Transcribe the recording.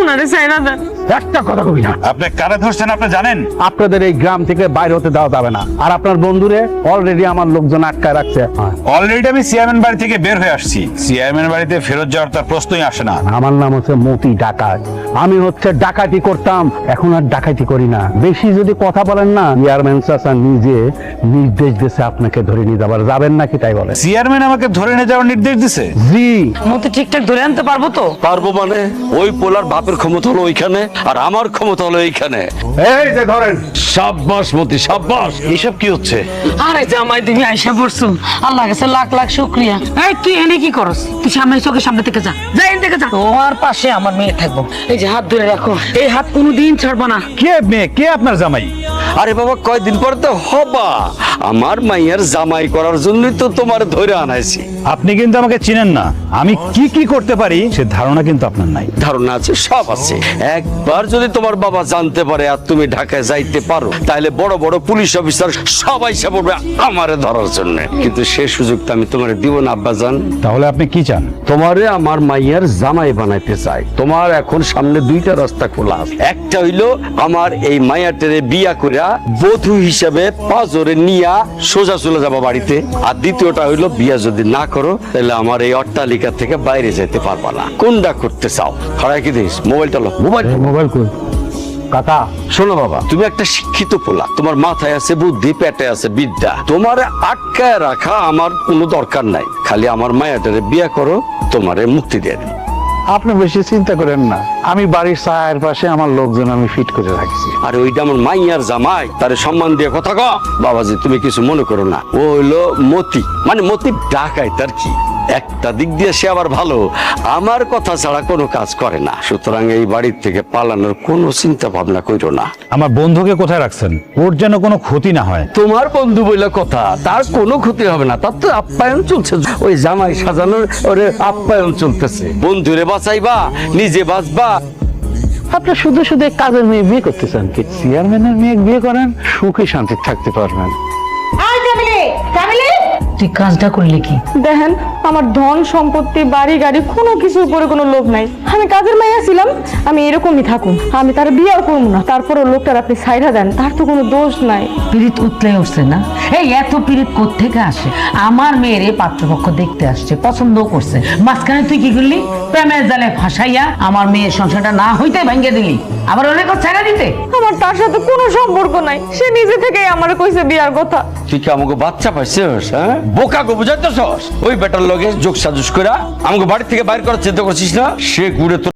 উনারে সাইরা দেন। একটা কথা কবি না। আপনি কারে ধরছেন আপনি জানেন? আপনাদের এই গ্রাম থেকে বাইরে হতে দেওয়া যাবে না। আর আপনার বন্ধুরে অলরেডি আমার লোকজন আটকায় রাখছে। অলরেডি আমি চেয়ারম্যান বাড়ি থেকে বের হয়ে আসছি। চেয়ারম্যান বাড়িতে ফেরত যাওয়ার তার প্রশ্নই আসে না। আমার নাম হচ্ছে মতি ডাকাত। আমি হচ্ছে ডাকাতি করতাম, এখন আর ডাকাতি করি না। বেশি যদি কথা বলেন না, চেয়ারম্যান চাচা নিজে নির্দেশ দিয়েছে আপনাকে ধরে নিয়ে যাবার, যাবেন নাকি তাই বলে? চেয়ারম্যান আমাকে ধরে নিয়ে যাওয়ার নির্দেশ দিছে? জি। মতি ঠিকঠাক ধরে আনতে পারবো তো? পারবো মানে? ওই পোলার বাপের ক্ষমতা হলো ওইখানে, আর আমার ক্ষমতা হলো এইখানে। এই যে ধরেন। সাব্বাস মতি, সাব্বাস। এইসব কি হচ্ছে? আরে জামাই তুমি আইসা পড়ছো, আল্লাহ কাছে লাখ লাখ শুকরিয়া। এই তুই এনে কি করস? তুই সামনে চোখের সামনে থেকে যা, যা এখান থেকে যা। তোমার পাশে আমার মেয়ে থাকবো। এই যে হাত ধরে রাখো, এই হাত কোনোদিন ছাড়বো না। কে মেয়ে, কে আপনার জামাই? আরে বাবা, কয়দিন পরে তো হবা। আমার মাইয়ার জামাই করার জন্যই তো তোমার ধরে আনাইছি। আপনি কিন্তু আমাকে চিনেন না। আমি কি কি করতে পারি সে ধারণা কিন্তু আপনার নাই। ধারণা আছে, সব আছে। একবার যদি তোমার বাবা জানতে পারে আর তুমি ঢাকায় যাইতে পারো, তাহলে বড় বড় পুলিশ অফিসার সবাই এসে পড়বে আমারে ধরার জন্য। কিন্তু সে সুযোগ তো আমি তোমারে দিব না আব্বাজান। তাহলে আপনি কি চান? তোমারে আমার মাইয়ার জামাই বানাইতে চাই। তোমার এখন সামনে দুইটা রাস্তা খোলা আছে। একটা হইলো আমার এই মাইয়াটারে বিয়া কইরা বধূ হিসেবে পাঁচরে নিয়া সোজা চলে যাবা বাড়িতে। আর দ্বিতীয়টা হইলো বিয়া যদি না করো তাহলে আমার এই অট্টালিকা থেকে বাইরে যেতে পারবা না। কোনটা করতে চাও? খড়াই কি দিস? মোবাইলটা লো, মোবাইল। মোবাইল কই? কাকা শোনো বাবা, তুমি একটা শিক্ষিত পোলা, তোমার মাথায় আছে বুদ্ধি, পেটে আছে বিদ্যা। তোমার আটকায় রাখা আমার কোনো দরকার নাই। খালি আমার মায়াটারে বিয়া করো, তোমারে মুক্তি দিয়ে দেব। আপনি বেশি চিন্তা করেন না, আমি বাড়ির ছায়ের পাশে আমার লোকজন আমি ফিট করে রাখছি। আর ওইটা আমার মাইয়ার জামাই, তারে সম্মান দিয়ে কথা কও। বাবাজি তুমি কিছু মনে করো না, ও হইলো মতি, মানে মতি ডাকাই। তার কি একটা দিক দিয়ে সে আবার ভালো, আমার কথা ছাড়া কোনো কাজ করে না। সুতরাং এই বাড়ির থেকে পালানোর কোনো চিন্তা ভাবনা করো না। আমার বন্ধুকে কোথায় রাখছেন? ওর যেন কোনো ক্ষতি না হয়। তোমার বন্ধু বলে কথা, তার কোনো ক্ষতি হবে না। তার তো আপ্যায়ন চলছে, ওই জামাই সাজানোর ওরে আপ্যায়ন চলতেছে। বন্ধুরে বাঁচাইবা, নিজে বাঁচবা। আপনি শুধু শুধু কাজের মেয়ে বিয়ে করতে চান কি? চেয়ারম্যানের মেয়ে বিয়ে করেন, সুখে শান্তি থাকতে পারবেন। তুই কাজটা করলি কি? দেখেন, আমার ধন সম্পত্তি বাড়ি গাড়ি কোনো কিছুর উপরে কোনো লোভ নাই। আমি কাজের মাইয়া ছিলাম, আমি এরকমই থাকুন। আমি তার বিয়েও করবো না। তারপরও লোকটার আপনি সাইডা দেন, তার তো কোনো দোষ নাই। পীড়িত উতলে উঠছে না? এই এত পীড়িত কোত্থেকে আসে? আমার মেয়ের পাত্রপক্ষ দেখতে আসছে, পছন্দ করছে। মাঝখানে তুই কি করলি? প্রেমের জালে ফাঁসাইয়া আমার মেয়ের সংসারটা না হইতে ভেঙে দিলি, আবার অনেক ছাড়া দিতে। আমার তার সাথে কোনো সম্পর্ক নাই, সে নিজে থেকেই আমার কইছে বিয়ার কথা। তুই কি আমাকে বাচ্চা পাইছিস? হ্যাঁ, বোকা গো বুঝাইতেছস? ওই বেটার লগে যোগ সাজুস কইরা আমাকে বাড়ি থেকে বাইর করার চিন্তা করছিস না? সে ঘুরে